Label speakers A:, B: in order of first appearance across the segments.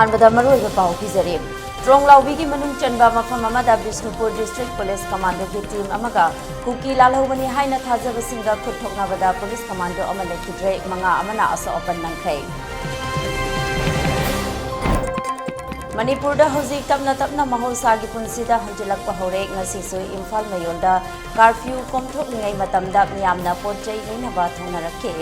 A: अहानबदा मरुइबा पाउ पिजरे ट्रोंगलाउबी की मनुंग चनबा मफम अमदा बिष्णुपुर डिस्ट्रिक्ट पुलिस कमांडो की टीम अमगा कुकी लालहौबनी हाइना थाजबसिंगा खुथोकनाबदा पुलिस कमांडो अमा लेखिद्रे मंगा अमना असो ओपन नंखै मणिपुर हौजिक तपना तपना महोत्सागी पुंसीदा हंजिलक्पा हौरे ngasisu इम्फाल मयोलदा कर्फ्यू कोमथोकनिङै मतमदा मियामना पोटचै लैनबा थोंनारखे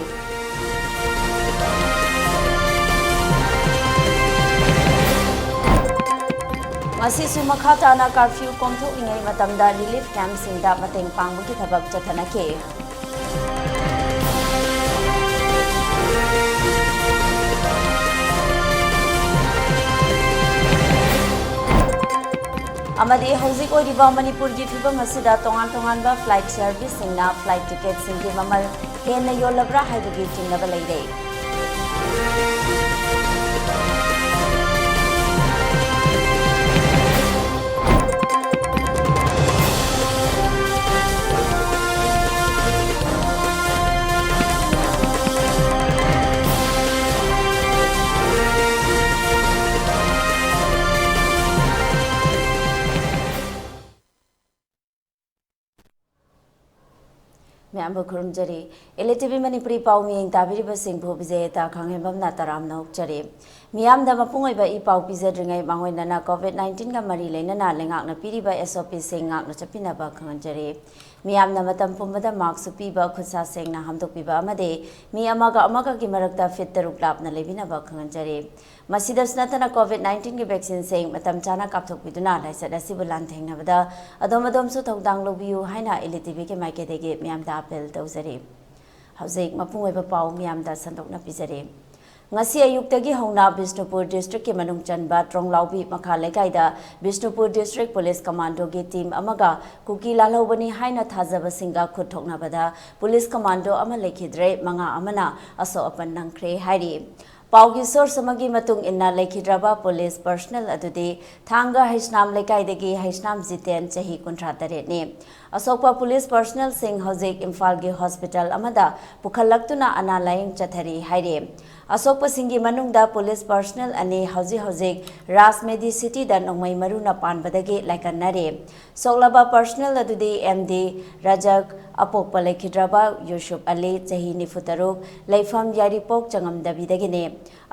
A: ngasisu makha tana कर्फ्यू कोमथोकनिङै मतमदा रिलीफ कैंप सिंगदा मतेंग पांगबगी थबक चथनखे अमदी हौजिक ओरिबा मणिपुर की फिबम असिदा तोंगान तोंगानबा फ्लाइट सर्विस सिंगना फ्लाइट टिकट सिंगी ममल हेन योलब्रा हाइबगी चिंगनबा लैरे मैम खुरुमजरी एलिटिवी मणिपुरी पाउ मियंग ताबिरिबा सिंहबु विजयता खांगेबम नाताराम नौचरे मियामदा मपुंगैबा इ पाउ पिजद्रिङै मांगोइनना कोविड-19 का मरी लेनना लेंगाकना पिरिबा एसओपी सिंगाकना चपिनबा खांगजरे मियामना मतम पुंबदा मार्क्स पीबा खुसा सेंगना हमदोकपिबा अमदे मी अमगा की मरकता फिट तरुक लापना लेबिनबा खांगजरे मसिदसनतना कोविड-19 की वैक्सीन सेंग मतम चाना कापथोकपिदुना लाइसत असिबु लानथेंगनबदा अदोमदोमसु थौदांग लोबियु हाइना एलिटिवी के माइकेदेगे मियामदा अपील तौजरे हौजिक मपुंगैबा पाउ मियामदा संदोकना पिजरे ngasi ayuktagi hongna Bishnupur district के मनुंग चनबा ट्रोंगलाउबी मखा लेकाइदा बिष्णुपुर डिस्ट्रिक्ट पुलिस कमांडो की टीम अमगा कुकी लालहौबनी हाइना थाजबसिंगा खुथोकनाबदा पुलिस कमांडो अमा लेखिद्रे मंगा अमना असो अपन नंख्रे हाइरी पाउगी सोर्स अमगी मतुंग इन्ना लेखिद्रबा पुलिस पर्सनल अदुदि थांगा हैसनाम लेकाइदगी हैसनाम जितेन चही 38 ने असोकपा पुलिस पर्सनल सिंह हौजिक इम्फाल की हॉस्पिटल अमदा पुखलक्तुना अना लाइंग चथरी हाइरे असोकपा सिंगी मनुंगदा पुलिस पर्सनल अने हौजिक राजमेडी सिटी दा नोंमै मरुना पानबदगी लाइकन्नरे सोकलबा पर्सनल अदुदि एमडी रजक अपोकपा लेखिद्रबा यूसुफ अली चही 93 लेफम यारिपोक चंगमदबिदगिने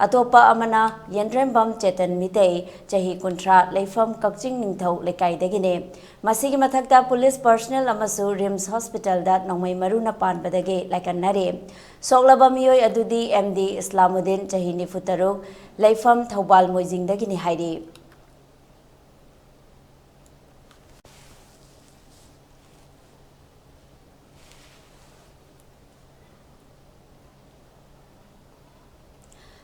A: अतोपा अमना यंद्रेंबम चेतन मितै चही 30 लेफम कक्चिंग निंगथौ लेकाइदगिने मसिगी मथक्ता पुलिस पर्सनल अमसु रिम्स हॉस्पिटल दा नोंमै मरुना पानबदगी लाइकन्नरे सोकलबा मियोय अदुदि एमडी इस्लामुद्दीन चही 93 लेफम थौबाल मोइजिंगदगिने हाइरी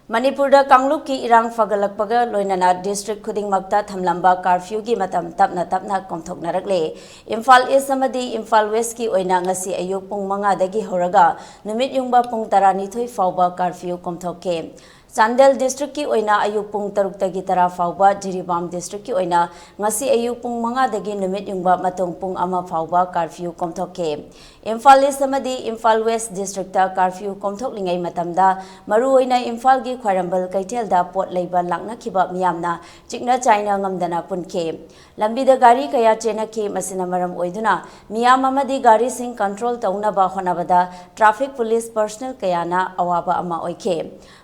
A: मणिपुर कांगलुप की इरांग फगलकपगा लोइनना डिस्ट्रिक्ट खुदिंगमक्ता थमलंबा कर्फ्यू की मतम तपना तपना कोमथोकनरकले इम्फाल ईस्ट अमदी इम्फाल वेस्ट की ओइना ngasi अयुक पुंग 5 दगी होरगा नुमित युंगबा पुंग 12 फाउबा कर्फ्यू कोमथोके चांदेल डिस्ट्रिक्ट की ओइना अयुक पुंग 6 दगी 10 फाउबा जिरीबाम डिस्ट्रिक्ट की ओइना ngasi अयुक पुंग 5 दगी नुमित युंगबा मतुंग पुंग 1 फाउबा कर्फ्यू कोमथोके इम्फाल ईस्ट अमदी इम्फाल वेस्ट डिस्ट्रिक्ट कर्फ्यू कोमथोकलिङै मतमदा मरु ओइना इम्फाल की ख्वारंबल कैथेलदा पोट लेबा लांगनाखिबा मियामना चिकना China ngamdana punke lambida gari kaya chenakhi masina maram oiduna miyam amadi gari sing control taunaba honabada traffic police personnel kayana awaba ama oike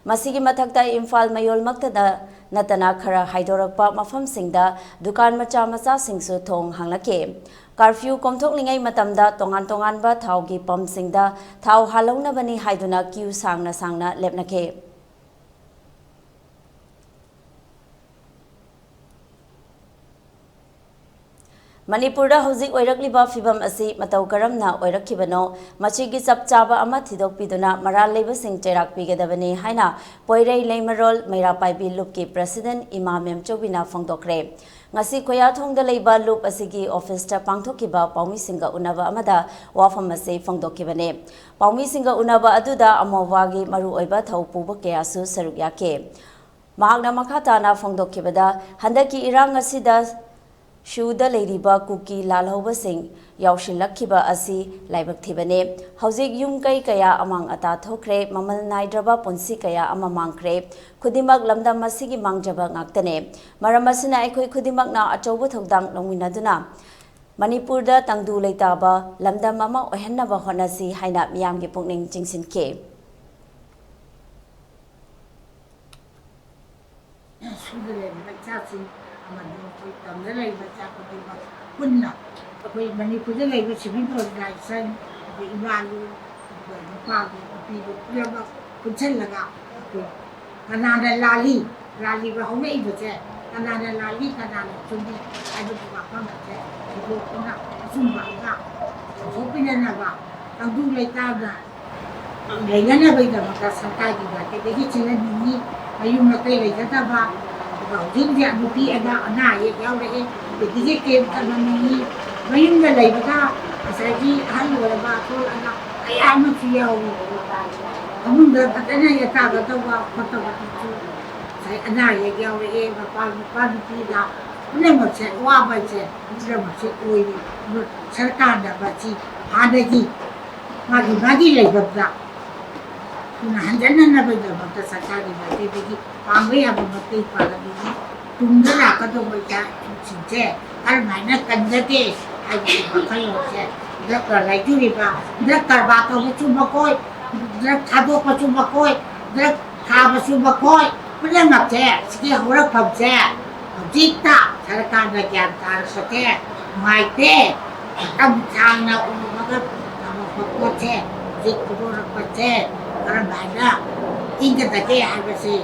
A: masigi mathakta imphal mayol maktada natana khara haidorakpa mafam singda dukan macha macha singsu thong hanglake curfew कोमथोकलिङै मतमदा तोंगान तोंगानबा थाउगी पम सिंगदा थाउ हालौनबनी हाइदुना Q सांगना सांगना लेपनखे मणिपुर हौजिक ओइरक्लिबा फिबम असि मतौ करमना ओइरखिबनो मचिगी चपचाबा अमा थिदोकपिदुना मराल लेबसिंग चेराकपिगदबनी हाइना पोइरै लेमरोल मैरापाइबी लुप की president इमामेम चौबिना फोंदोखरे ngasi khoyathongda leiba loop asigi office ta pangthokiba paumi singa unaba amada wafam ase phongdokibane paumi singa unaba aduda amawagi maru oiba thau puba kayasu saruk yake mahakna makhatana phongdokibada handaki irang asida ꯁꯨꯗ ꯂꯩꯔꯤꯕ ꯀꯨꯀꯤ ꯂꯥꯜꯍꯧꯕꯁꯤꯡ ꯌꯥꯎꯁꯤꯜꯂꯛꯈꯤꯕ ꯑꯁꯤ ꯂꯥꯏꯕꯛ ꯊꯤꯕꯅꯤ꯫ ꯍꯧꯖꯤꯛ ꯌꯨꯝ ꯀꯩ ꯀꯌꯥ ꯑꯃꯥꯡ ꯑꯇꯥ ꯊꯣꯛꯈ꯭ꯔꯦ, ꯃꯃꯜ ꯅꯥꯏꯗ꯭ꯔꯕ ꯄꯨꯟꯁꯤ ꯀꯌꯥ ꯑꯃ ꯃꯥꯡꯈ꯭ꯔꯦ꯫ ꯈꯨꯗꯤꯡꯃꯛ ꯂꯝꯗꯝ ꯑꯁꯤꯒꯤ ꯃꯥꯡꯖꯕ ꯉꯥꯛꯇꯅꯤ꯫ ꯃꯔꯝ ꯑꯁꯤꯅ ꯑꯩꯈꯣꯏ ꯈꯨꯗꯤꯡꯃꯛꯅ ꯑꯆꯧꯕ ꯊꯧꯗꯥꯡ ꯂꯧꯃꯤꯟꯅꯗꯨꯅ ꯃꯅꯤꯄꯨꯔꯗ ꯇꯪꯗꯨ ꯂꯩꯇꯥꯕ ꯂꯝꯗꯝ ꯑꯃ ꯑꯣꯏꯍꯟꯅꯕ ꯍꯣꯠꯅꯁꯤ ꯍꯥꯏꯅ ꯃꯤꯌꯥꯝꯒꯤ ꯄꯨꯛꯅꯤꯡ ꯆꯤꯡꯁꯤꯟꯈꯤ꯫
B: ꯁꯨꯗ ꯂꯩꯔꯤꯕ ꯃꯆꯥꯁꯤꯡ ꯑꯃꯗꯤ ꯑꯩꯈꯣꯏ ꯇꯝꯗ ꯂꯩꯔꯤꯕ ꯃꯆꯥ ꯈꯨꯗꯤꯡꯃꯛ ꯄꯨꯟꯅ ꯑꯩꯈꯣꯏ ꯃꯅꯤꯄꯨꯔꯗ ꯂꯩꯔꯤꯕ ꯁꯤꯚꯤꯜ ꯑꯣꯔꯒꯅꯥꯏꯖꯦꯁꯟ ꯑꯗꯩ ꯏꯃꯥꯂꯨ ꯑꯗꯨꯒ ꯅꯨꯄꯥꯒꯤ ꯅꯨꯄꯤꯒꯤ ꯄꯨꯝꯅꯃꯛ ꯄꯨꯟꯁꯤꯜꯂꯒ ꯑꯩꯈꯣꯏ ꯀꯅꯥꯅ ꯂꯥꯜꯂꯤ, ꯂꯥꯜꯂꯤꯕ ꯍꯧꯔꯛꯏꯕꯁꯦ ꯀꯅꯥꯅ ꯂꯥꯜꯂꯤ ꯀꯅꯥꯅ ꯆꯨꯝꯃꯤ ꯍꯥꯏꯕꯒꯤ ꯋꯥꯐꯝ ꯑꯁꯦ ꯊꯤꯗꯣꯛꯇꯨꯅ ꯑꯆꯨꯝꯕ ꯑꯃ ꯄꯨꯊꯣꯛꯄꯤꯅꯅꯕ ꯇꯪꯗꯨ ꯂꯩꯇꯥꯅ ꯂꯩꯅꯅꯕꯒꯤꯗꯃꯛꯇ ꯁꯔꯀꯥꯔꯒꯤ ꯃꯥꯏꯀꯩꯗꯒꯤ ꯆꯦꯜꯍꯟꯅꯤꯡꯉꯤ꯫ ꯃꯌꯨꯝ ꯃꯀꯩ ꯂꯩꯖꯗꯕ ꯑꯗꯨꯒ ꯍꯧꯖꯤꯛ ꯅꯨꯄꯤ ꯑꯅꯥ ꯑꯌꯦꯛ ꯌꯥꯎꯔꯛꯑꯦ, ꯄꯦꯀꯦꯖꯤ ꯀꯦꯝ ꯊꯝꯍꯟꯅꯤꯡꯉꯤ꯫ ꯃꯌꯨꯝꯗ ꯂꯩꯕꯗ ꯉꯁꯥꯏꯒꯤ ꯑꯍꯜ ꯑꯣꯏꯔꯕ ꯑꯁꯣꯜ ꯑꯉꯥꯡ ꯀꯌꯥ ꯑꯃꯁꯨ ꯌꯥꯎꯏ꯫ ꯐꯃꯨꯡꯗ ꯐꯖꯅ ꯌꯥꯇꯥꯒꯗꯧꯕ ꯈꯣꯠꯇꯕꯗꯨꯁꯨ ꯉꯁꯥꯏ ꯑꯅꯥ ꯑꯌꯦꯛ ꯌꯥꯎꯔꯛꯑꯦ, ꯅꯨꯄꯥ ꯅꯨꯄꯤꯗ ꯄꯨꯝꯅꯃꯛꯁꯦ ꯑꯋꯥꯕꯁꯦ ꯄꯨꯝꯅꯃꯛꯁꯦ ꯑꯣꯏꯔꯤ꯫ ꯑꯗꯨ ꯁꯔꯀꯥꯔꯅ ꯃꯁꯤ ꯍꯥꯟꯅꯒꯤ ꯃꯥꯒꯤ ꯂꯩꯐꯝꯗ ꯊꯨꯅ ꯍꯟꯖꯟꯅꯅꯕꯒꯤꯗꯃꯛꯇ ꯁꯔꯀꯥꯔꯒꯤ ꯃꯥꯏꯀꯩꯗꯒꯤ ꯄꯥꯡꯕ ꯌꯥꯕ ꯃꯇꯦꯡ ꯄꯥꯡꯍꯟꯅꯤꯡꯉꯤ꯫ ꯇꯨꯡꯗ ꯂꯥꯛꯀꯗꯧꯕ ꯏꯆꯥꯁꯤꯡꯁꯦ ꯀꯔꯝꯍꯥꯏꯅ ꯀꯟꯒꯗꯒꯦ ꯍꯥꯏꯕꯒꯤ ꯋꯥꯈꯜꯂꯣꯟꯁꯦ ꯗ꯭ꯔꯒ ꯂꯩꯇꯨꯔꯤꯕ ꯗ꯭ꯔꯒ ꯀꯔꯕꯥꯔ ꯇꯧꯕꯁꯨ ꯃꯈꯣꯏ, ꯗ꯭ꯔꯒ ꯊꯥꯗꯣꯛꯄꯁꯨ ꯃꯈꯣꯏ, ꯗ꯭ꯔꯒ ꯊꯥꯕꯁꯨ ꯃꯈꯣꯏ, ꯄꯨꯝꯅꯃꯛꯁꯦ ꯁꯤꯒꯤ ꯍꯧꯔꯛꯐꯝꯁꯦ ꯍꯧꯖꯤꯛꯇ ꯁꯔꯀꯥꯔꯅ ꯒ꯭ꯌꯥꯟ ꯇꯥꯔꯛꯄꯁꯦ ꯅꯨꯡꯉꯥꯏꯇꯦ꯫ ꯃꯇꯝ ꯁꯥꯡꯅ ꯎꯔꯨꯔꯒ ꯊꯝꯃꯛꯄ ꯄꯣꯠꯁꯦ ꯍꯧꯖꯤꯛ ꯊꯣꯛꯂꯛꯄꯁꯦ ꯀꯔꯝꯍꯥꯏꯅ ꯏꯪꯒꯗꯒꯦ ꯍꯥꯏꯕꯁꯤ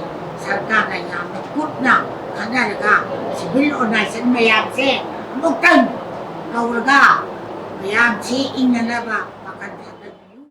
B: ꯁꯔꯀꯥꯔꯅ ꯌꯥꯝꯅ ꯀꯨꯞꯅ ꯈꯟꯅꯔꯒ ꯁꯤꯚꯤꯜ ꯑꯣꯔꯒꯅꯥꯏꯖꯦꯁꯟ ꯃꯌꯥꯝꯁꯦ ꯑꯃꯨꯛꯇꯪ ꯀꯧꯔꯒ ꯃꯌꯥꯝꯁꯤ ꯏꯪꯅꯅꯕ ꯋꯥꯈꯜ ꯊꯥꯗꯕꯤꯌꯨ꯫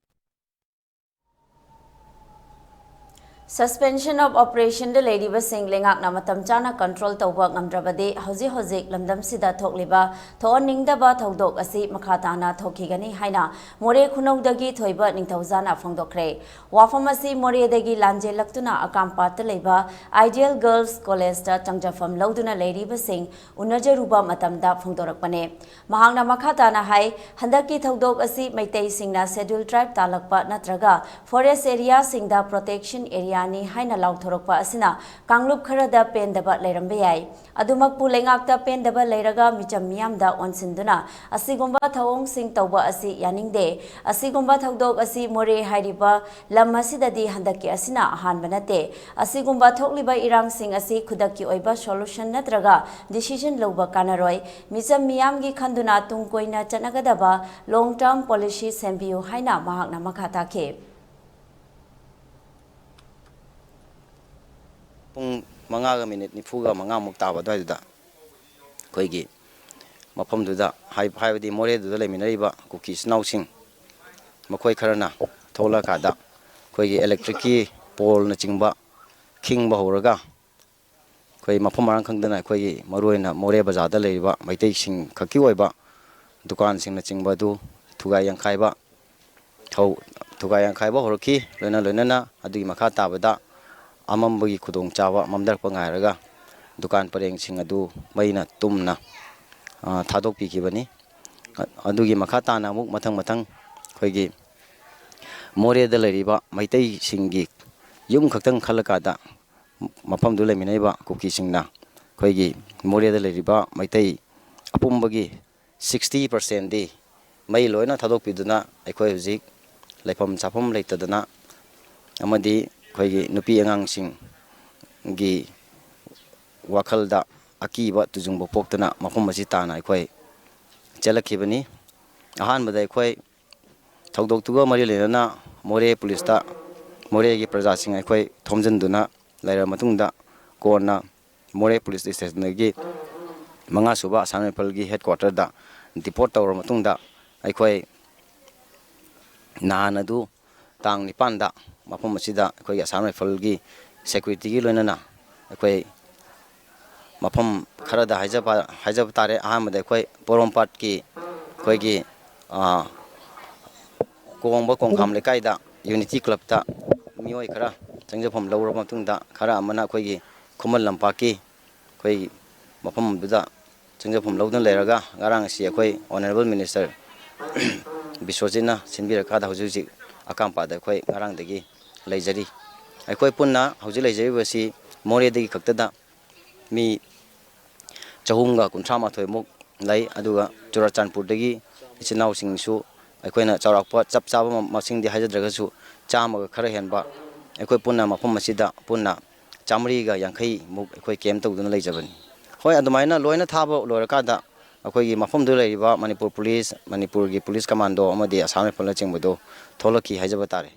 A: Suspension of operation da leiribasing lengakna matam chana control tauba ngamdrabadi hojik lamdamsida thokliba thoaningdaba thodok asi makhatana thokigani haina more khunongdagi thoiba ningthaujana phongdokre wafam asi more dagi lanje laktuna akampat leiba Ideal Girls College da changjafam lauduna leiribasing unajaruba matamda phongdorakpane mahangna makhatana hai handaki thodok asi maitei singna scheduled tribe talakpa natraga forest area singda protection area yani haina lauthorokpa asina kanglup kharada pendaba leirambe yai adumakpu lengakta pendaba leiraga micham miyamda onsinduna asigomba thawong sing tawba asi yaningde asigomba thodok asi more hairiba lam asidadi handaki asina ahanba nate asigomba thokliba irang sing asi khudaki oiba solution natraga decision loba kanaroi micham miyamgi khanduna tungkoina chanagadaba long term policy sembiu haina mahakna makhata ke
C: ꯄꯨꯡ 5:40 ꯇꯥꯕ ꯑꯗꯨꯋꯥꯏꯗꯨꯗ ꯑꯩꯈꯣꯏꯒꯤ ꯃꯐꯝꯗꯨꯗ ꯍꯥꯏꯕꯗꯤ ꯃꯣꯔꯦꯗꯨꯗ ꯂꯩꯃꯤꯟꯅꯔꯤꯕ ꯀꯨꯀꯤ ꯏꯆꯤꯟꯅꯥꯎꯁꯤꯡ ꯃꯈꯣꯏ ꯈꯔꯅ ꯊꯣꯛꯂꯛꯀꯥꯟꯗ ꯑꯩꯈꯣꯏꯒꯤ ꯏꯂꯦꯛꯇ꯭ꯔꯤꯛꯀꯤ ꯄꯣꯜꯅꯆꯤꯡꯕ ꯈꯤꯡꯕ ꯍꯧꯔꯒ ꯑꯩꯈꯣꯏ ꯃꯐꯝ ꯃꯔꯥꯡ ꯈꯪꯗꯅ ꯑꯩꯈꯣꯏꯒꯤ ꯃꯔꯨꯑꯣꯏꯅ ꯃꯣꯔꯦ ꯕꯖꯥꯔꯗ ꯂꯩꯔꯤꯕ ꯃꯩꯇꯩꯁꯤꯡ ꯈꯛꯀꯤ ꯑꯣꯏꯕ ꯗꯨꯀꯥꯟꯁꯤꯡꯅꯆꯤꯡꯕ ꯑꯗꯨ ꯊꯨꯒꯥꯏ ꯌꯥꯡꯈꯥꯏꯕ ꯍꯧꯔꯛꯈꯤ ꯂꯣꯏꯅꯅ ꯑꯗꯨꯒꯤ ꯃꯈꯥ ꯇꯥꯕꯗ ꯑꯃꯝꯕꯒꯤ ꯈꯨꯗꯣꯡꯆꯥꯕ ꯃꯝꯗꯔꯛꯄ ꯉꯥꯏꯔꯒ ꯗꯨꯀꯥꯟ ꯄꯔꯦꯡꯁꯤꯡ ꯑꯗꯨ ꯃꯩꯅ ꯇꯨꯝꯅ ꯊꯥꯗꯣꯛꯄꯤꯈꯤꯕꯅꯤ ꯑꯗꯨꯒꯤ ꯃꯈꯥ ꯇꯥꯅ ꯑꯃꯨꯛ ꯃꯊꯪ ꯑꯩꯈꯣꯏꯒꯤ ꯃꯣꯔꯦꯗ ꯂꯩꯔꯤꯕ ꯃꯩꯇꯩꯁꯤꯡꯒꯤ ꯌꯨꯝ ꯈꯛꯇꯪ ꯈꯜꯂꯀꯥꯟꯗ ꯃꯐꯝꯗꯨ ꯂꯩꯃꯤꯟꯅꯔꯤꯕ ꯀꯨꯀꯤꯁꯤꯡꯅ ꯑꯩꯈꯣꯏꯒꯤ ꯃꯣꯔꯦꯗ ꯂꯩꯔꯤꯕ ꯃꯩꯇꯩ ꯑꯄꯨꯝꯕꯒꯤ 60%ꯗꯤ ꯃꯩ ꯂꯣꯏꯅ ꯊꯥꯗꯣꯛꯄꯤꯗꯨꯅ ꯑꯩꯈꯣꯏ ꯍꯧꯖꯤꯛ ꯂꯩꯐꯝ ꯆꯥꯐꯝ ꯂꯩꯇꯗꯅ ꯑꯃꯗꯤ ꯑꯩꯈꯣꯏꯒꯤ ꯅꯨꯄꯤ ꯑꯉꯥꯡꯁꯤꯡꯒꯤ ꯋꯥꯈꯜꯗ ꯑꯀꯤꯕ ꯇꯨꯖꯨꯡꯕ ꯄꯣꯛꯇꯨꯅ ꯃꯐꯝ ꯑꯁꯤ ꯇꯥꯅ ꯑꯩꯈꯣꯏ ꯆꯦꯜꯂꯛꯈꯤꯕꯅꯤ ꯑꯍꯥꯟꯕꯗ ꯑꯩꯈꯣꯏ ꯊꯧꯗꯣꯛꯇꯨꯒ ꯃꯔꯤ ꯂꯩꯅꯅ ꯃꯣꯔꯦ ꯄꯨꯂꯤꯁꯇ ꯃꯣꯔꯦꯒꯤ ꯄ꯭ꯔꯖꯥꯁꯤꯡ ꯑꯩꯈꯣꯏ ꯊꯣꯝꯖꯤꯟꯗꯨꯅ ꯂꯩꯔꯕ ꯃꯇꯨꯡꯗ ꯀꯣꯟꯅ ꯃꯣꯔꯦ ꯄꯨꯂꯤꯁ ꯁ꯭ꯇꯦꯁꯟꯗꯒꯤ 5ꯁꯨꯕ ꯑꯁꯥꯝ ꯔꯥꯏꯐꯜꯒꯤ ꯍꯦꯗꯀ꯭ꯋꯥꯔꯇꯔꯗ ꯗꯤꯄꯣꯔꯠ ꯇꯧꯔꯕ ꯃꯇꯨꯡꯗ ꯑꯩꯈꯣꯏ ꯅꯍꯥꯟ ꯑꯗꯨ ꯇꯥꯡ 9ꯗ ꯃꯐꯝ ꯑꯁꯤꯗ ꯑꯩꯈꯣꯏꯒꯤ ꯑꯁꯥꯝ ꯔꯥꯏꯐꯜꯒꯤ ꯁꯦꯀ꯭ꯌꯨꯔꯤꯇꯤꯒꯤ ꯂꯣꯏꯅꯅ ꯑꯩꯈꯣꯏ ꯃꯐꯝ ꯈꯔꯗ ꯍꯥꯏꯖꯕ ꯇꯥꯔꯦ ꯑꯍꯥꯟꯕꯗ ꯑꯩꯈꯣꯏ ꯄꯣꯔꯣꯝꯄꯥꯠꯀꯤ ꯑꯩꯈꯣꯏꯒꯤ ꯀꯣꯡꯕ ꯀꯣꯡꯈꯥꯝ ꯂꯩꯀꯥꯏꯗ ꯌꯨꯅꯤꯇꯤ ꯀ꯭ꯂꯕꯇ ꯃꯤꯑꯣꯏ ꯈꯔ ꯆꯪꯖꯐꯝ ꯂꯧꯔꯕ ꯃꯇꯨꯡꯗ ꯈꯔ ꯑꯃꯅ ꯑꯩꯈꯣꯏꯒꯤ ꯈꯨꯃꯟ ꯂꯝꯄꯥꯛꯀꯤ ꯑꯩꯈꯣꯏ ꯃꯐꯝ ꯑꯗꯨꯗ chungjapum lodun leraga ngarang si akhoi honorable minister Biswajina sinbiraka da hujujik akampa da akhoi ngarang dagi leijari akhoi punna hujil leijari basi more dagi kaktada mi chahumga kunthama thoi muk lai aduga Churachandpur dagi ichinau singsu aikoina chaurakpa chap chaba masing di hajadragasu chama khara henba aikoi punna mafam masida punna chamri ga yankhai muk aikoi kem tawduna leijabani hoi adumaina loina thaba lorakada akoi mafam du leiba Manipur police Manipur gi police commando amadi Assam Rifle chingbodo tholaki hajaba tare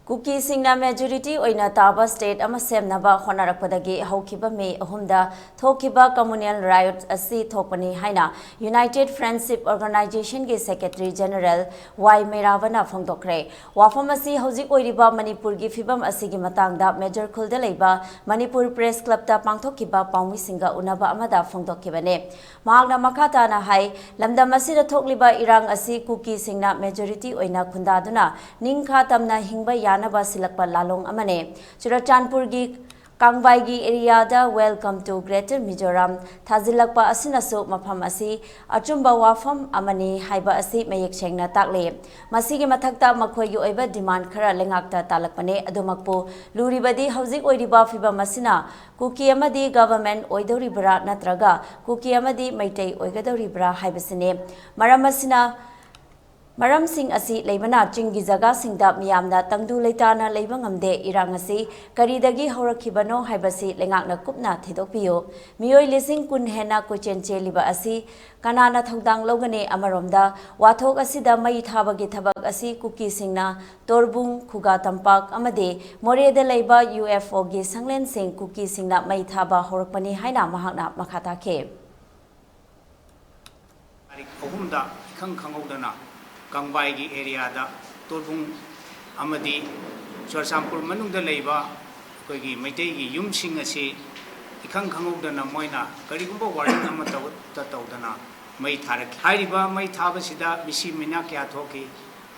A: Kuki singna majority oina taba state ama semnaba honarakpadagi haukiba May ahumda thokiba communal riot asi thokpani haina United Friendship Organization gi Secretary General Y Meravana phongdokre wafam asi hojik oiriba Manipur gi fibam asi gi matangda Major Khulda leiba Manipur Press Club ta pangthokiba paumi singa unaba amada phongdokibane mahakna makhata na hai lamdam asida thokliba irang asi Kuki singna majority oina khundaduna ningkha tamna hingba Naba silakpa lalong amane Churachandpur gi Kangbai gi area da welcome to Greater Mizoram thazilakpa asinasu mafam asi achumba wafam amani haiba asi mayek sengna takle masigi mathakta makhoi gi oiba demand khara lengakta talakpane adumakpu luribadi hojik oiriba fiba masina Kuki amadi government oidori bra natraga Kuki amadi maitei oigadori bra haibasine maramasina Maram sing asi leibana chingi jaga singda miyamna tangdu leitana leiba ngamde irang asi karidagi horakibano haibasi lengakna kupna thidokpiyo miyoi lising kun hena kochen cheliba asi kanana thongdang logane amaromda wathok asida mai thabagi thabak asi Kuki singna torbung khuga tampak amade moreda leiba UFO gi sanglen sing Kuki singna mai thaba horakpani haina mahakna makhata khe
D: ahumda khangkhangodana Kangbai gi area da torbung amadi Churachandpur manungda leiba koigi maitai gi yumsing asi ikhang khangodana moina karigumba warning ama tawdana mai tharak hairiba mai thabasida misi mina kya thoki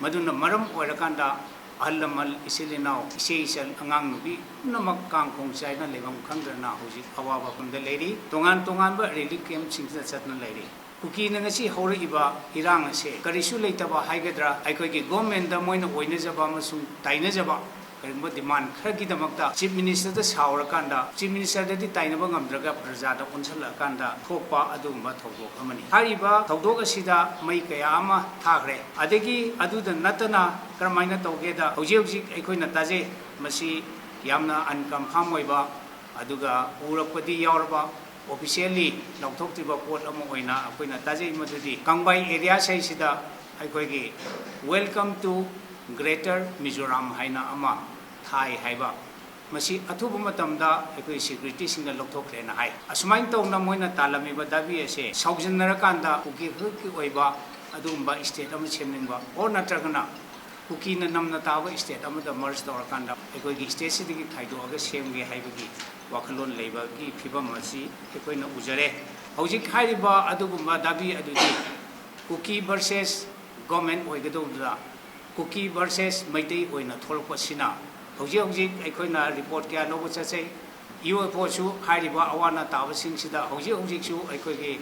D: maduna maram oirakanda allamal isilinau iseisal angang nubi namak kangkong chaina lebam khangdana hoji awaba kumda leiri tongan ba relief camp singsa chatna leiri Kuki nangasi hore iba irang ase karisu leitaba haigadra aikoi gi government da moina oina jaba masung taina jaba karimba demand khagi damakta chief minister da saura kanda chief minister da di taina ba ngamdraga praja da unsala kanda thokpa adumba thogdok amani hariba thogdok asida mai kaya ama thagre adegi adu da natana karmaina tawge da hojik aikoi na taje masi yamna unconfirm oiba aduga urakpadi yaurba officially nauthoktiba port ama oina akoina tajai madudi Kangbai area saisida aikoigi welcome to Greater Mizoram haina ama thai haiba masi athuba matamda aikoi security singa lokthokre na hai asmain tawna moina talami ba dabi ase saujinara kanda Kuki hukki oiba adumba state ama chemningba or natragana Kuki na namna tawa state ama da merge dawra kanda aikoigi state sidigi thaido aga semge haibagi wakhalon leiba gi phibam asi ekoina ujare hojik hairiba adugumba dabi adudi Kuki versus government oigadawda Kuki versus maitei oina tholpa sina hojik ekoina report kya lobo chachai UFO su hairiba awana tabasing sida hojik su ekoigi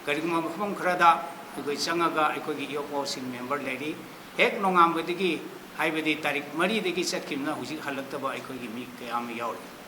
D: karigma mafam kharada ekoi changaga ekoigi UFO sing member leiri hek nongambadigi haibadi tarik mari degi chatkimna hojik halaktaba ekoigi mi kayam yauri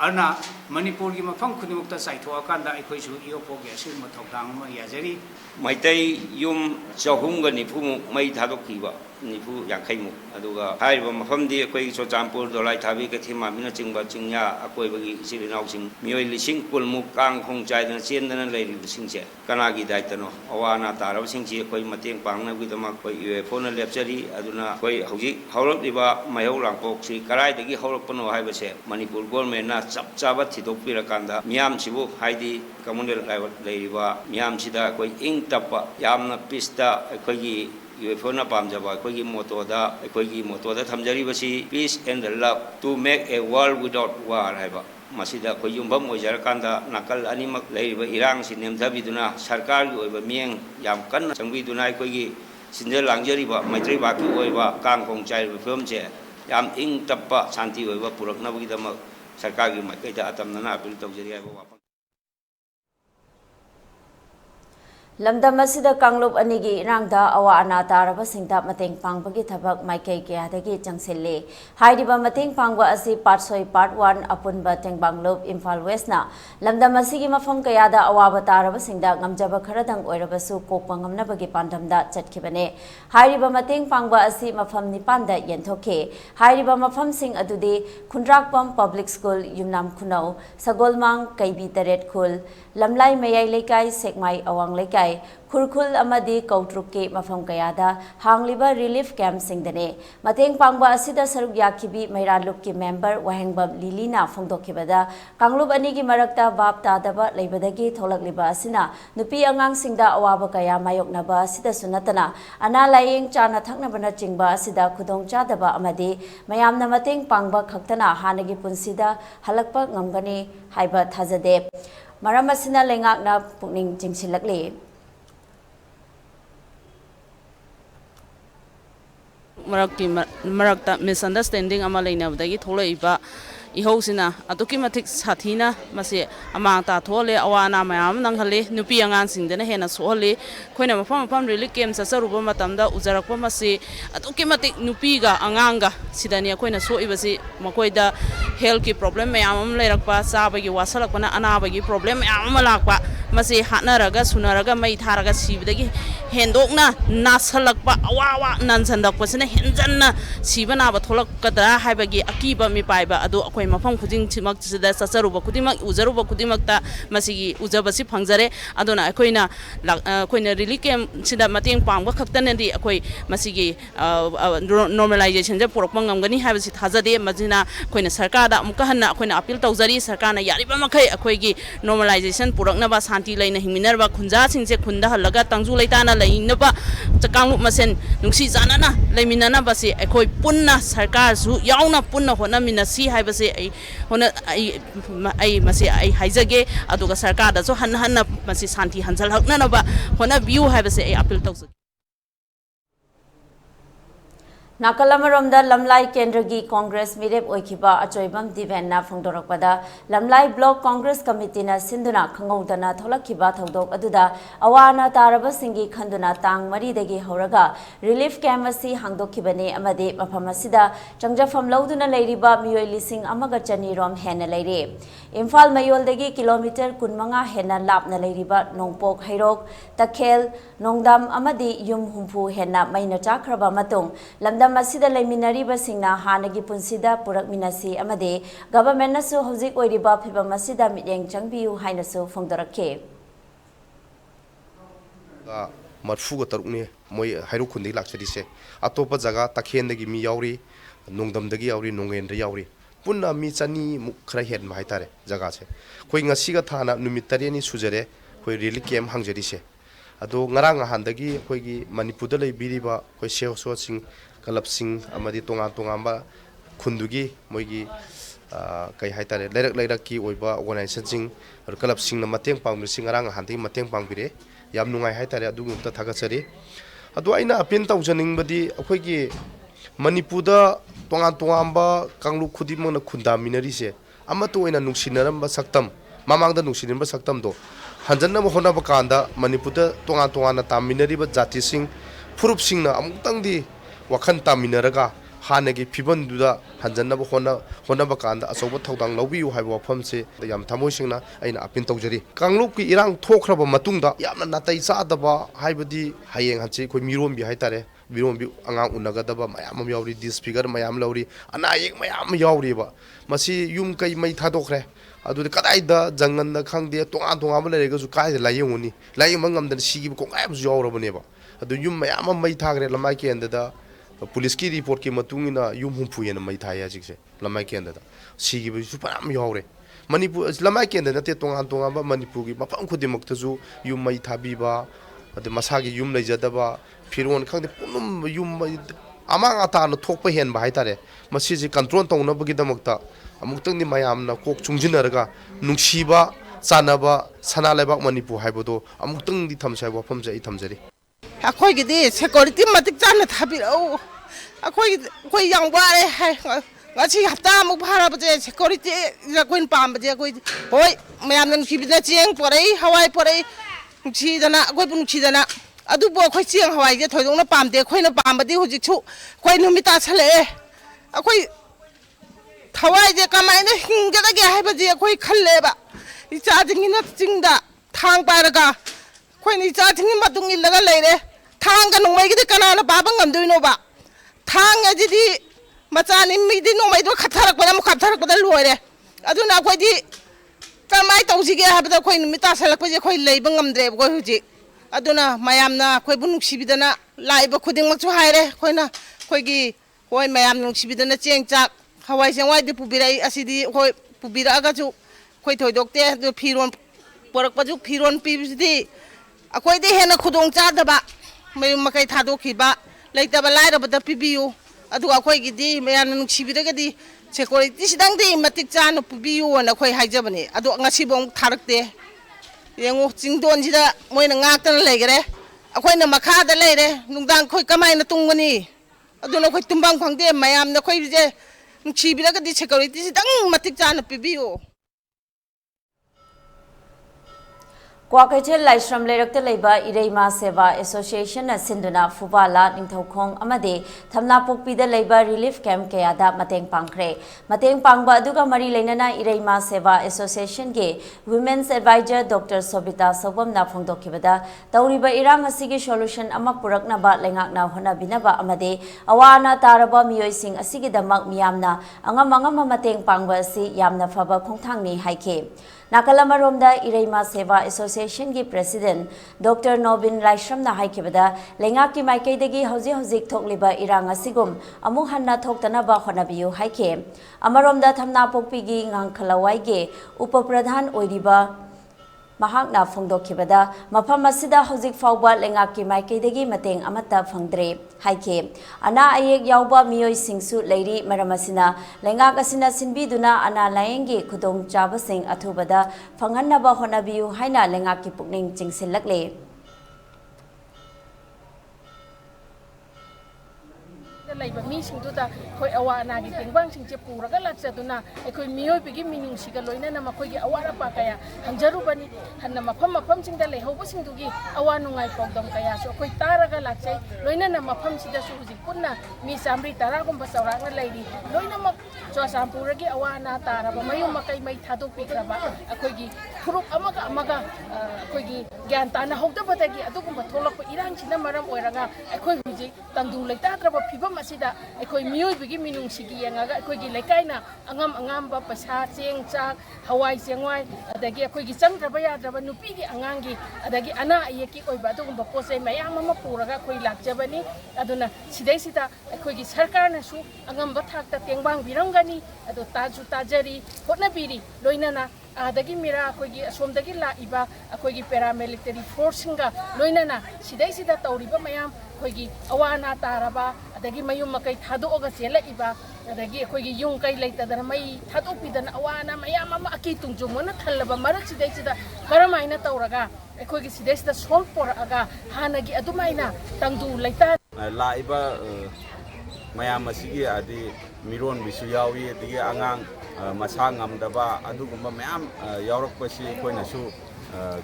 D: Arna Manipur gi mafam khudimukta saithoa kanda aikhoisu iopo gi asil mathokdang ma yajari
E: maitai yum chahum ga nifu mai thadok kiba nifu yakhai mu aduga haiba mafam di akoi Churachandpur dolai thabi ka thima mina chingba chingya akoi bagi sirinau sing mioi lising kulmu kang khong chai dana chen dana leiri sing che kana gi daitano awana tarab sing chi akoi mateng pangna gi dama koi UFO na lepchari aduna koi hoji haurap diba mayau langpok si karai dagi haurap pano haiba se Manipur government na chap chaba thidok pirakanda miyam sibu haidi communal leiriba miyam sida koi ing tapa yamna pista koi gi UFO na pamjaba koi gi moto da thamjari basi peace and love to make a world without war haiba masida koi yumbam ojar kanda nakal animak leiriba irang sinem thabiduna sarkar gi oiba mieng yam kan changbiduna koi gi sinjel langjari ba maitri ba ki oiba kang kong chai film che yam ing tapa santi oiba purakna bagi dama सरकार की माइकैदा अतमना appeal तौजरी है वो
A: lamdam asida kanglop anigi irangda awa ana taraba singda mateng pangbagi thabak maikai kayadagi changsille hairiba mateng pangba asi part 1 apunba tengbanglop Imphal West na lamdam asigi mafam kayada awaba taraba singda ngamjaba kharadang oirabasu kokpangamna bagi pandamda chatkhibane hairiba mateng pangba asi mafam nipanda yenthoke hairiba mafam sing adudi khundrakpam public school yumnam khunau sagolmang kaibi taret khul lamlai mayai lekai sekmai awang lekai Kurkul amadi kautruk mafam kayada hangliba relief camp singdane mateng pangba asida saruk yakibi mairalup ki member wahengbam lilina phongdokibada kanglub ani gi marakta bab tadaba leibadagi tholagliba asina nupi angang singda awaba kaya mayoknaba asida sunatana ana layeng chana thaknabana chingba asida khudong chadaba amadi mayamna mateng pangba khaktana hanagi punsida halakpa ngamgani haiba thajade maram asina lengakna pukning jingsilakle
F: Marakta misunderstanding ama leinabdagi tholaiba ihosina atuki mathik sathina mase amangta thole awana mayam nanghale nupi angang singdena hena sohole khoina mafam really kem sasaruba matamda ujarakpa mase atuki mathik nupi ga anganga sidani khoina soibasi makoida health ki problem mayam leirakpa sabagi wasalakpana anabagi problem mayam lakpa mase hatnaraga sunaraga mai tharaga sibdagi hendokna nasalakpa awawa nansandakpasina henjanna sibana ba tholakadra haibagi akiba mi paiba adu akoi mafam khuding chimak sida sasaruba khudimak ujaruba khudimakta masigi ujabasi phangjare aduna akoina akoina really kem sida mateng pangba khaktanadi akoi masigi normalization je porokpang ngamgani haibasi thajade majina akoina sarkar da amka hanna akoina appeal tawjari sarkar na yariba makai akoigi normalization puraknaba santi laina hingminarba khunja singse khunda halaga tangju leitana lainaba chakanglu masen nungsi janana leiminana basi akoi punna sarkar su yauna punna hona minasi haibase ai hona ai masi ai haijage aduga sarkar da so hanna masi santi hanjal hakna ba hona view haibase ai appeal tawsa
A: Nakalamaromda Lamlai Kendragi Congress Mirep Oikiba Achoibam Divenna Fongdorakpada Lamlai Block Congress Committee na Sinduna Kangodana Tholakiba Thodok Aduda Awana Taraba Singi Khanduna Tang Maridagi Horaga Relief Camp asi Hangdokibane Amade Mapamasida Changjafam Lauduna Lairiba Miyoi Lising Amaga Chanirom Hena Lairi Imphal Mayoldagi Kilometer Kunmanga Hena Lapna Lairiba Nongpok Hairok Takhel Nongdam Amadi Yum Humpu Hena Maina Chakraba Matung Lamdam Masida Laiminariba Singna Hanagi Punsida Purak Minasi Amade Government Nasu Hosik Oiriba Piba Masida Midyang Changbiu Hainasu Fongdorake
G: Marfuga Tarukni Moy Hairukundi Lakshadise Atopa Zaga Takhendagi Mi Yauri Nongdamdagi Yauri Nongendri Yauri Punna Mi Chani Mukra Head Maitare Zagase Koi Ngasiga Thana Numitariani Sujare Koi really came Hangjarise Ado Ngaranga Handagi Koigi Manipur Biriba Koi Sheo Sing Kalapsing Amadi Tongamba Kundugi Moigi Kai Haitare Leraki Oiba organizing or Kalapsing the Mateng Pang Singarang Hunting Mateng Pangpire Yamnungai Haitare Adu Tagasari Ado Aina Pinta Ujaning Badi Akoigi Manipuda Tongamba Kanglu Kudimona Kunda Minarise Amato in a Nuxinaramba Saktam Mamang the Nuxinamba Saktam do Hanjana Mohona Bakanda Manipuda Tongana Taminariba Jati Sing Purup Singna Amutangdi Wakanta Minaraga Hanagi Pibon Duda Hanjanaba Hona Bakanda Asoba Todang Lobi Haiwa Pumse the Yam Tamoshina in Apintojari Kangluki Irang Tokraba Matunda Yamanatai Sadaba Haibadi Hayang Hachi Mirum Bihaitare Virum Anga Unagadaba Mayam Yauri disfigure Mayam Lauri Anayik Mayam Yauriba Masi Yum Kai Mai Tadokre Adu the Kadaida Zangan Kangdia Tonga Legazu Kai Layuni Layamangam than Sigi Kongabs Yoraboneva Adu Yum Mayama Mai Tagre Lamaki and the Police ki report ki matungina yum humpu yana mai thaya jikse lamai ke anda sigi bi supam yore Manipur lamai ke anda te tonga ba Manipur gi mapam khudimak taju yum mai thabi ba ade masagi yum leijada ba firon khangde punum yum amang ata no thokpa hen ba haitare masi ji control tawna bagi damakta amuktang ni mayam na kok chungjinaraga nungsiba chanaba sana lebak Manipur haibodo amuktang di thamsai wa pham jai thamjari
H: Akhoi gi security matik chana thabirau akhoi yang ware hai ngasi hafta mu phara baje security ra koin pam baje koi hoi mayam nang sibina chiang porai hawai porai chi dana koi pun chi dana adu bo khoi chiang hawai je thoi dong na pam de khoi na pam badi hu ji chu khoi numita chale akoi thawai je kamai na hing ja da ge hai baje khoi khalle ba icha jing na chingda thang pa ra ga khoi ni cha jing ma tung il la ga le re thang ga nong mai gi kana na ba bang ngam dui no ba thang a ji di macani mi di no mai do khatharak ba mu khatharak ba loire aduna khoi di kamai tausi ge ha ba khoi numita salak ba je khoi lei ba ngam dre ko hu ji aduna mayam na khoi bu nuksi bidana lai ba khuding mak chu hai re khoi na khoi gi hoi mayam nuksi bidana cheng chak hawai sengwai di pubirai asidi khoi pubira ga chu khoi thoi dokte do phiron porak pa ju phiron pi di akhoi de hena khudong cha da ba mai makai tha do khi ba leita ba lai ra ba da pibiu adu akhoi gi di mayam nuksi bidega di security sidang di matik cha no pubiu na khoi haijabani adu ngasi bong tharakte yengu chingdon sida moina ngaktan legere akhoi makha da leire nungdang khoi kamai na tungani aduna khoi tumbang phangde mayam na khoi je chibira ga di security sidang matik chana pibiyo
A: Kwakaichel Laishram Lerakta Leba Ireima Seva Association na Sinduna Fubala Ningthaukhong amade Thamna Pokpida Leba Relief Camp Kayada Mateng Pangkhre Mateng Pangba aduga mari leinana Ireima Seva Association ge Women's Advisor Dr. Sobita Sobam na phongdokhibada tawriba irang asigi solution ama puraknaba lengakna honabinaba amade awana taraba miyoising asigi damak miyamna angam mateng pangba asi yamna faba khongthangni haike Nakalamaromda Ireima Seva Association ki President Dr. Nobin Laishram na haikibada lengaki maikaidagi hauzik thokliba irang asigum amuk hanna thoktanaba honabiyu haike amaromda thamna pokpigi ngangkhalawai ge upapradhan oiriba mahakna phongdokhibada mafam asida hauzik fawba lengaki maikaidagi mateng amata phangdre haike ana ayek yawba miyoi singsu leiri maramasina lengak asina sinbiduna ana layengi khudong chaba sing athubada phangannaba honabiyu haina lengaki pukning chingsilakle
I: laiba mi singduda khoi awana gi tengbang singche puraga laksaduna ekhoi miyoi pigi mining siga loina na makhoi gi awara pa kaya hangjaru bani hanna mafam singda lehobo singdugi awanu ngai pogdom kaya so khoi taraga laksai loina na mafam sida su hujik punna mi samri tara gumba sawra na laidi loina mak so sampura gi awana taraba mayu makai mai thadok pikraba ekhoi gi khuruk amaga ekhoi gi gyan tana hokda batagi adugumba tholok pa irang china maram oiraga ekhoi hujik tangdu leita traba phibam asida ekhoi miyoi bigi minung sigi yangaga ekhoi gi lekaina angam ba pasa cheng chak hawai chengwai adagi ekhoi gi changdraba yadraba nupi gi angangi adagi ana ayeki oiba adugumba posai mayam ama puraga ekhoi lakjabani aduna sidai sida ekhoi gi sarkar na su angam ba thakta tengbang birangani adu taju tajari hotna biri loinana adagi mira akhoi asomdagi la iba akhoi paramilitary force singa loinana sidai sida tawriba mayam akhoi awana taraba adagi mayum makai thadoga chela iba adagi akhoi yung kai leitadana mai thadopidana awana mayam ama aki tungjumona thalaba marak sidai sida karamaina tawraga akhoi sidai sida sol poraga hanagi adumaina tangdu leita
J: la iba mayam asigi adi miron bisu yawi adigi angang masa ngamdaba adugumba mayam yaurokpasi koinasu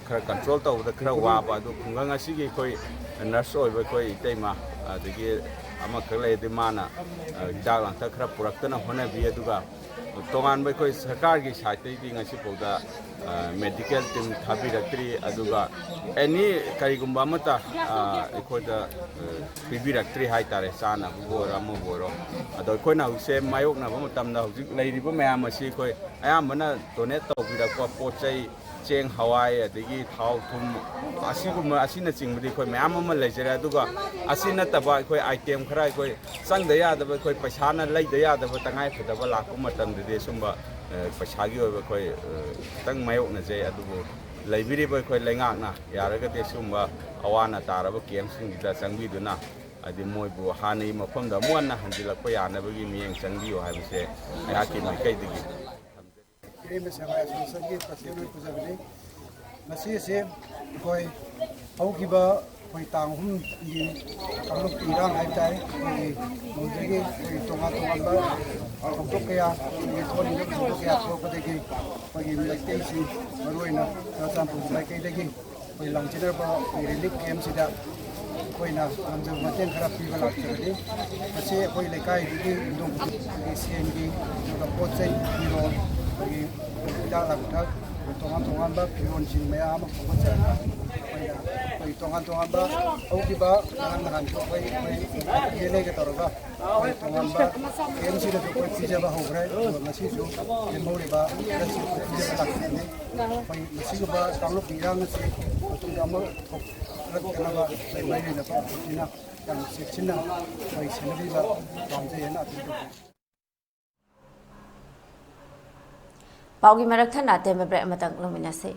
J: khara control tawda khara waba adu khungang asigi koi nurse oiba koi teima adigi ama khalai de mana dalang ta khara puraktana hona bi aduga tongan bai koi sarkar gi site bi ngasi poda medical team thabi rakri aduga any karigumba mata ekoda bibi rakri hai tare sana bora mo boro ado koi na use mayok na ba matam na hujik leiriba mayam asi koi ayamana donate tawbira ko pochai cheng hawai adigi thau thum asiguma asina chingmudi koi mayam ama leijera aduga asina taba koi item khara koi sangda ya da koi paisa na leida ya da tangai phadaba lakku matam de sumba paisa gi oba koi tang mayok na je adugo leibiri ba koi lengak na yaraga de sumba awana taraba kem sing da changbi duna adi moibu hani mafam da muanna hanjila ko yana bagi miyeng changbi o habise ayaki mai kai digi
K: Ireima Seva Association ki president kujabini masi se koi aukiba koi tanghum di kamluk tirang hai tai koi mojegi koi tonga ba thongtok kaya ni thoni na thongtok kaya thokadegi pagi militasi maruina example maikaidegi pagi langchiner ba relief camp sida koina amjam maten khara pi bala chadi ase koi lekai digi indong di CNG da pochai hero pagi da lakta tongan ba piron sin maya ma pangsa koina koi tongan ba au ki ba nan ko koi yele ke toroga koi tongan ba MC da ko pija ba ho rai masi jo ye mo ba rasi ko pija ba lakta koi masi ba tanglo pirang se tung da mo kana ba mai na pa tina kan seksina koi senari ba pamje na tu
A: Paugi Marakhan Ate Mebre Matang Luminase.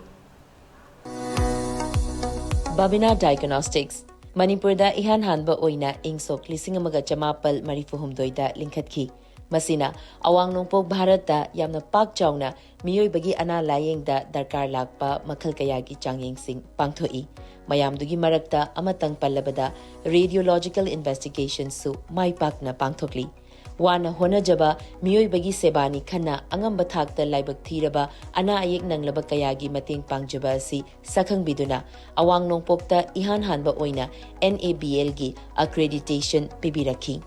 L: Babina Diagnostics Manipur da ihan hanba oina ingsok lising amaga chamapal marifuhumdoi da linkhatki. Masina awang nongpok Bharat da yamna pak chawna miyoi bagi ana layeng da darkar lakpa makhal kayagi changyeng sing pangthoi. Mayamdugi marakta amatang pallabada radiological investigation su mai pakna pangthokli. Wana hona jaba miyoi bagi sebani khana angamba thakta laibak thiraba ana ayek nanglaba kayagi mating pangjaba si sakhang biduna awang nongpokta ihan hanba oina NABL gi accreditation pibirakhi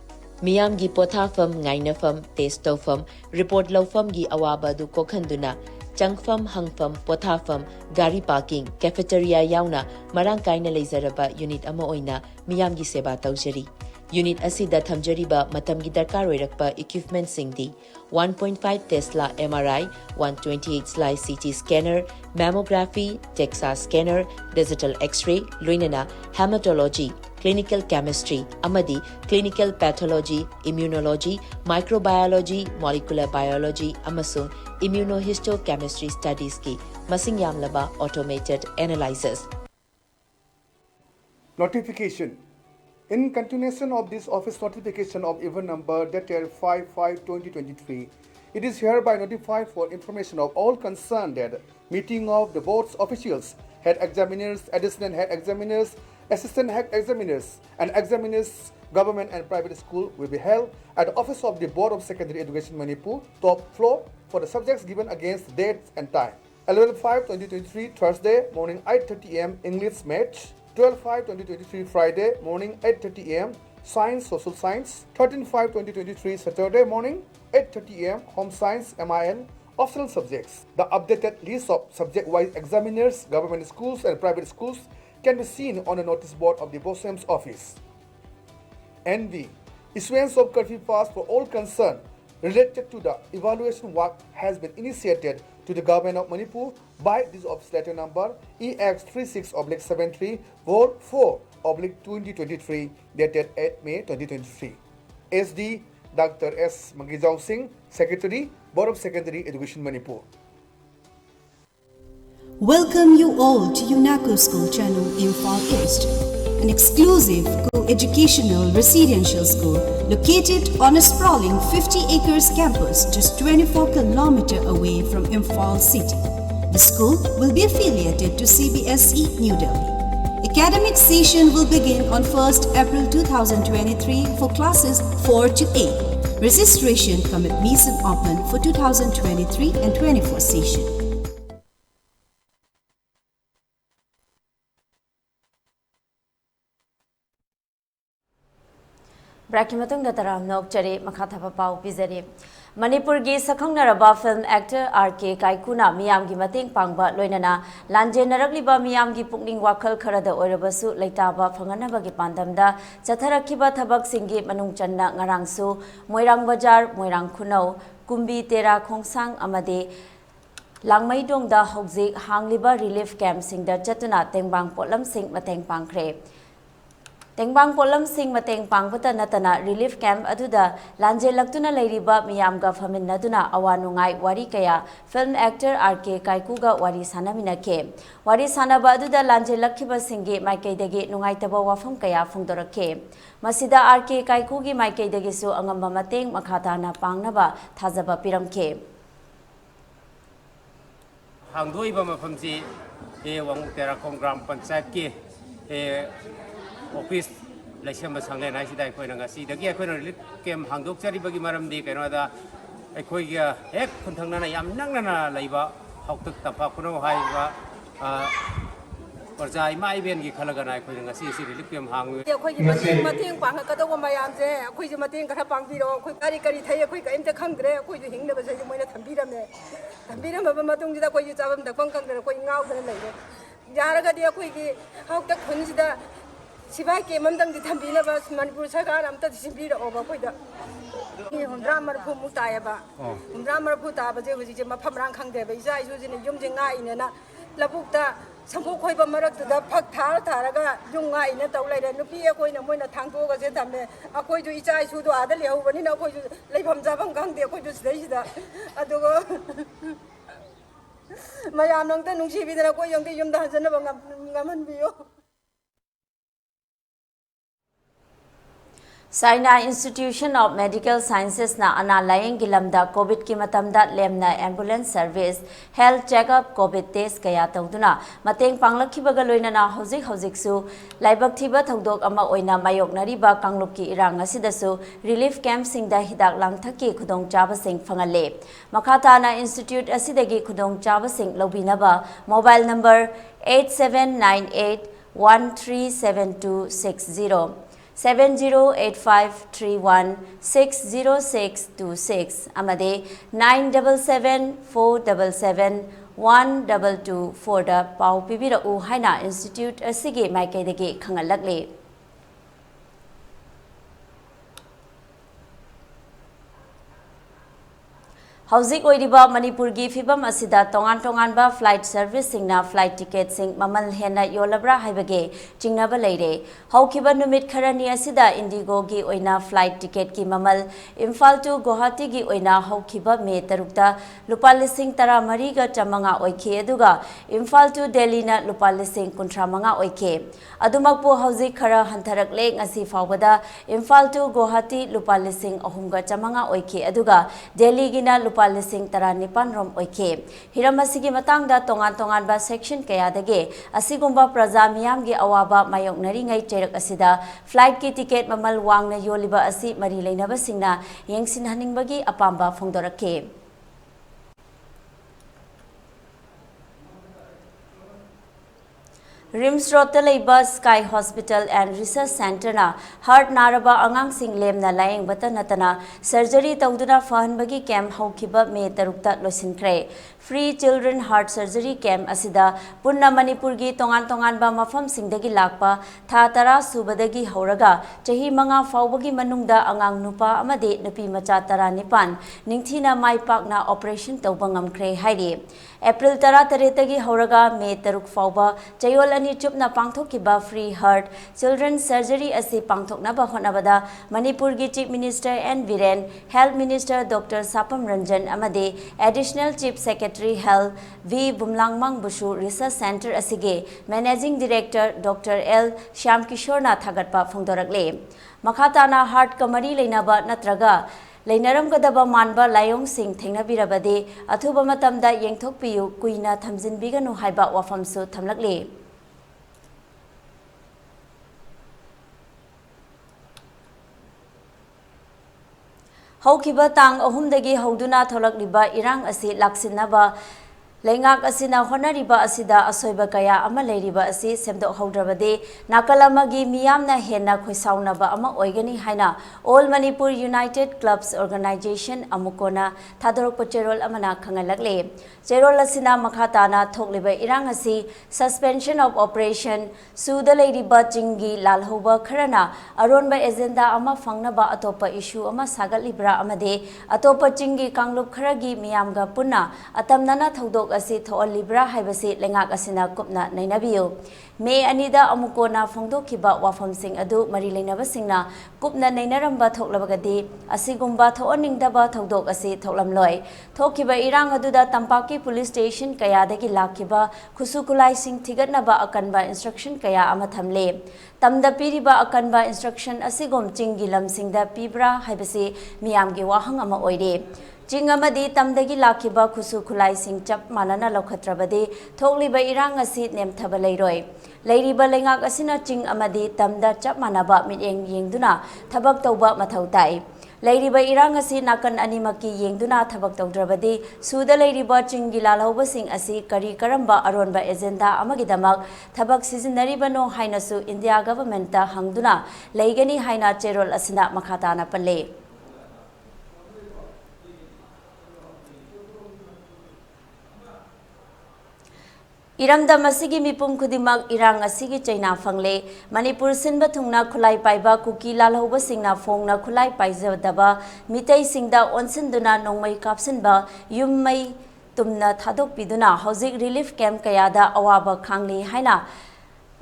L: miyam gi pothafam ngainafam testofam report lawfam gi awaba du kokhanduna changfam hangfam pothafam gari parking cafeteria yauna marang kaina leizaraba unit ama oina miyam gi seba tawjari Unit asida thamjariba matamgi darkar oirakpa equipment singdi 1.5 Tesla MRI, 128 slice CT scanner, mammography, DEXA scanner, digital X-ray, luinana, hematology, clinical chemistry, amadi, clinical pathology, immunology, microbiology, molecular biology, amasung immunohistochemistry studies ki masing yamlaba automated analyzers.
M: Notification. In continuation of this office notification of event number dated 5/5/2023, it is hereby notified for information of all concerned that meeting of the board's officials, head examiners, assistant head examiners, assistant head examiners, and examiners, government and private school will be held at the office of the Board of Secondary Education Manipur, top floor, for the subjects given against dates and time. 11/5/2023, Thursday, morning 8:30 am, English match. 12/5/2023 Friday morning 8:30 am Science Social Science. 13/5/2023 Saturday morning 8:30 am Home Science MIN optional subjects. The updated list of subject-wise examiners, government schools and private schools can be seen on the notice board of the BOSEM's office. NV. Issuance of curfew pass for all concerned related to the evaluation work has been initiated to the government of Manipur by this office letter number EX36/73 Vol 4/2023 dated 8 May 2023. SD Dr. S. Magijau Singh, Secretary, Board of Secondary Education Manipur.
N: Welcome you all to UNACO School Channel Imphal East, an exclusive co-educational residential school located on a sprawling 50 acres campus just 24 km away from Imphal city. The school will be affiliated to CBSE New Delhi. Academic session will begin on 1st April 2023 for classes 4 to 8. Registration commence open for 2023 and 24 session.
A: Brakimatung Dataram Nokchari Makatapa Pau Pizari. Manipur gi Sakhongnaraba film actor RK Kaikuna Miyam gi Mating Pangba Loinana Lanje Narakliba Miyam gi Pukning Wakal Karada Oirabasu Laitaba Fanganaba gi Pandamda Chatharakiba Thabak Singi Manung Channa Ngarangsu Moirang Bajar Moirang Kunau Kumbi Tera Khongsang Amade Langmaidongda Hogzik Hangliba Relief Camp Singda Chatuna Tengbang Polam Sing Mateng Pangkre Tengbang Polam Sing Mateng Pangpata Natana Relief Camp Aduda Lanje Laktuna Lairiba Miyamga Famin Naduna Awanungai Wari Kaya Film actor RK Kaikuga Wari Sanamina Ke Wari Sanaba Aduda Lanje Lakiba Singi Maike Dege Nungai Taba Wafam Kaya Fungdora Ke Masida RK Kaikugi Maike Degesu Angamba Mateng Makatana Pangnaba Thazaba Piram Ke
O: Hangdoiba Mafamsi Wang Tera Kongram Pansat Ke Office Lasham Sangan Asidai Koinanga, see the Gia Relief Camp Hangdok Saribagi Maram de Canada, ꯑꯩꯈꯣꯏꯒꯤ ꯍꯦꯛ ꯈꯨꯟꯊꯪꯅꯅ ꯌꯥꯝ ꯅꯛꯅꯅ ꯂꯩꯕ ꯍꯧꯇꯛ ꯇꯝꯄꯥꯛ ꯈꯨꯅꯧ ꯍꯥꯏꯔꯤꯕ ꯄ꯭ꯔꯖꯥ ꯏꯃꯥ ꯏꯕꯦꯟꯒꯤ ꯈꯜꯂꯒꯅ ꯑꯩꯈꯣꯏꯅ ꯉꯁꯤ ꯔꯤꯂꯤꯐ ꯀꯦꯝ ꯍꯥꯡꯉꯤ
P: ꯑꯩꯈꯣꯏꯒꯤ ꯃꯇꯦꯡ ꯄꯥꯡꯉꯛꯀꯗꯧꯕ ꯃꯌꯥꯝꯁꯦ ꯑꯩꯈꯣꯏꯁꯨ ꯃꯇꯦꯡ ꯈꯔ ꯄꯥꯡꯕꯤꯔꯛꯑꯣ ꯑꯩꯈꯣꯏ ꯀꯔꯤ ꯀꯔꯤ ꯊꯩ ꯑꯩꯈꯣꯏ ꯀꯔꯤꯝꯇ ꯈꯪꯗ꯭ꯔꯦ ꯑꯩꯈꯣꯏꯁꯨ ꯍꯤꯡꯅꯕꯁꯦ ꯃꯣꯏꯅ ꯊꯝꯕꯤꯔꯝꯃꯕ ꯃꯇꯨꯡꯁꯤꯗ ꯑꯩꯈꯣꯏꯁꯨ ꯆꯥꯐꯝ ꯊꯛꯐꯝ ꯈꯪꯗꯅ ꯑꯩꯈꯣꯏ ꯉꯥꯎꯗꯅ ꯂꯩꯔꯦ ꯌꯥꯔꯒꯗꯤ ꯑꯩꯈꯣꯏꯒꯤ ꯍꯧꯇꯛ ꯈꯨꯟꯁꯤꯗ सिवाय के ममदंग थम्बीनब मणिपुर सरकार अमता सिंबीरओबा अखोइदा हुमद्रा मरफु मुतायबा हुमद्रा मरफु ताबजे हुजिजे मफमरां खंगदेबा इजा इजुजिने युमजे ngaइनेना लबुक्ता संफु खोइबा मरक्तुदा फक थार थारगा युम ngaइने तौ लैरे नुपी अखोइना मोइना थांगतोगा जे थम्मे अखोइजु इजा इजुदो आदा लेहौबनिना अखोइजु लेफम जाफम खंगदे अखोइजु सिदैसिदा अदुगो मयाम नंगता नुंसिबिदना कोइ यंगते युमदा हजनबा ngamhanbiyo
A: China Institution of Medical Sciences na ana layeng gilamda COVID ki matamda lemna ambulance service health checkup COVID test kaya tawduna mateng panglakhibaga loinana hojik su laibak thiba thodok ama oina mayoknari ba kanglup ki irang asidasu relief camp singda hidak langthaki khudong chaba sing phangale makhata na institute asidagi khudong chaba sing lobinaba mobile number 8798 137260 7085316026 amade 9774771224 da pau pibira u haina institute asige maikai dege khangalakle Houzik oiriba Manipur gi fibam asida tongan ba flight service singna flight ticket sing mamal hena yolabra haibage jingnaba leire haukiba numit kharani asida indigo gi oina flight ticket ki mamal Imphal to Guwahati gi oina haukiba me tarukta lupa lising tara mari ga chamanga oike aduga Imphal to Delhi na lupa lising kuntra manga oike adumakpo houzik khara hantarak le ngasi fawbada Imphal to Guwahati lupa lising ahumga chamanga oike aduga Delhi gi na lupa lising tara nipan rom oike hiramasi gi matang da tongan ba section kaya dage asigumba praja miyam gi awaba mayok nari ngai cherak asida flight ki ticket mamal wang na yoliba asi mari leinaba singna yengsin haningbagi apamba phongdorake Rims Road Talaiba Sky Hospital and Research Center na Heart Naraba Angang Sing Lem na Laying Batanatana Surgery Tauduna Fahanbagi Camp Haukiba Me Tarukta Losinkre Free Children Heart Surgery Camp Asida Punna Manipur gi tongan ba mafam singdagi lakpa tha tara subadagi hauraga chahi manga faubagi manungda angang nupa amade nupi macha tara nipan ningthina mai pakna operation tawba ngamkre hairi April tara taretagi hauraga Me Taruk fauba chayol ani chupna pangthokiba Free Heart Children Surgery asi pangthoknaba honabada Manipur gi Chief Minister N Viren Health Minister Dr Sapam Ranjan amade Additional Chief Secretary Health V Bumlangmang Bushu Research Center asige Managing Director Dr L Shyamkishore na thagatpa phongdorakle makhatana heart kamari leinaba natraga Leinaram kadaba manba layong sing thengnabirabade athuba matamda yengthokpiyu kuina thamjinbiganu haiba wafamsu thamlakle Haukiba tang ahumdagi hauduna tholakliba irang asi laksinaba Lengak asina honariba asida asoiba kaya ama leiriba asi semdok haudrabade nakalamagi miyamna henna khoisaunaba ama oigani haina All Manipur United Clubs Organization amukona thadorok cherol amana khangalakle cherol asina makhatana thokliba irang asi suspension of operation suda leiriba chingi lalhoba kharana aronba agenda ama fangnaba atopa issue ama sagalibra amade atopa chingi kanglup kharagi miyamga punna atamnana thodok asi thoal libra haibasi lengak asina kupna nainabiyo me anida amukona phongdokhiba wafam sing adu mari leinaba singna kupna nainaramba thoklabagadi asigumba thooningdaba thodok asi thoklamloi thokhiba irang aduda tampaki police station kayadagi lakhiba khusukulai sing thigatnaba akanba instruction kaya ama thamle tamda piriba akanba instruction asigom chingi lamsingda pibra haibasi miyamgi wahang ama oire Jingamadi tamdagi lakiba khusu khulai sing chap manana lokhatrabade thokliba irang asi nemthaba leiroi leiriba lengak asina ching amadi tamda chap manaba miteng yengduna thabak tawba mathau tai Leiriba irang asi nakan animaki yengduna thabak tawdrabadi suda leiriba chingi lalhobasing asi kari karamba aronba agenda amagidamak thabak sizinariba no hainasu India government ta hangduna leigani haina cherol asina makhatana palle. Iramda masigi mipum kudimak irang asigi China fangle Manipur sinba thungna khulai paiba kuki lalhoba singna phongna khulai paijadaba mitai singda onsinduna nongmai kapsinba yummai tumna thadok piduna hojik relief camp kayada awaba khangli haina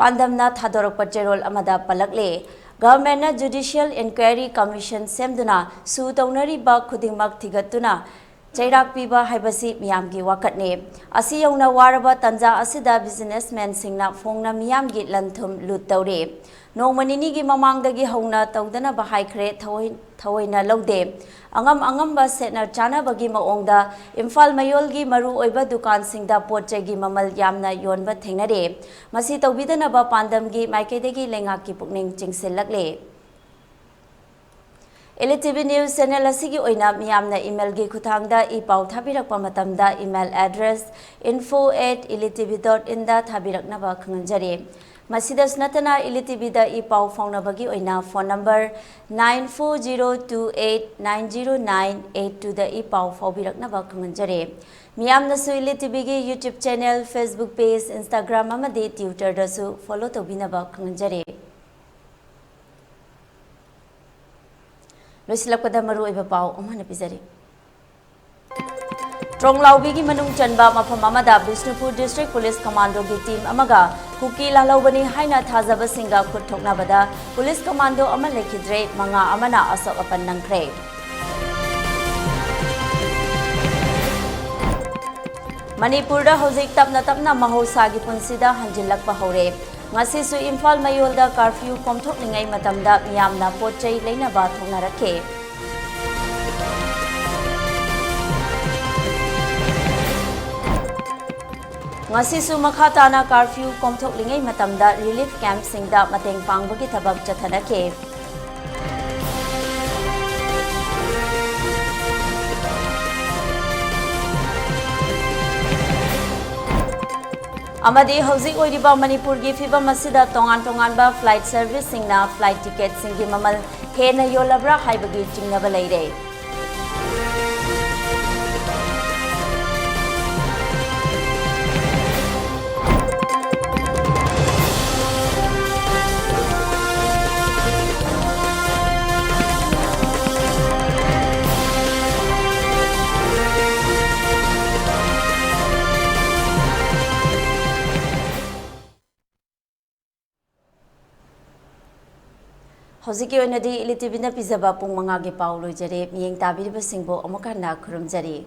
A: pandamna thadorok pacherol amada palakle government judicial inquiry commission semduna su taunari ba khudingmak thigatuna Chairak piba haibasi miyamgi wakatne asi yongna waraba tanja asida businessman singna phongna miyamgi lanthum lut tawre nongmanini gi mamangdagi hongna tawdana bahaikre thawoina lawde angam ba setna chana bagi maongda Imphal mayolgi maru oiba dukan singda potchegi mamal yamna yonba thengnare masi tawbidana ba pandamgi maikedegi lengaki pukning chingselakle ELITETV News Channel asigi oina miyamna email gi khuthangda ipau thabirakpa matamda email address info@elitv.in da thabiraknaba khangjare masidas natana ELITETV da ipau faunabagi oina phone number 9402890982 da ipau faubiraknaba khangjare miyamna su ELITETV gi YouTube channel Facebook page Instagram amadi Twitter da su follow tobinaba khangjare Loisilakpada maru iba pau umhana pizari. Tronglaubi manung chanba mafam amada Bishnupur District Police Commando gi team amaga kuki lalawbani haina thajaba singa khuthokna bada Police Commando ama lekhidre manga amana asok apan nangkhre. Manipur da hojik tapna mahosa gi punsida hanjilakpa hore. Ngasi su Imphal mayolda curfew komthokningai matamda miyamna potchai leinaba thongnarakhe ngasi su makhatana curfew komthoklingai matamda relief camp singda mateng pangbagi thabak chathanakhe Amadi hojik oiriba Manipur gi fibam asida tongan ba flight service singna flight ticket singi mamal hena yolabra haibagi chingnaba leire Hojiki oinadi ELITETV na pizaba pung manga ge pau loijare miyeng tabiriba singbo amuka na khurumjari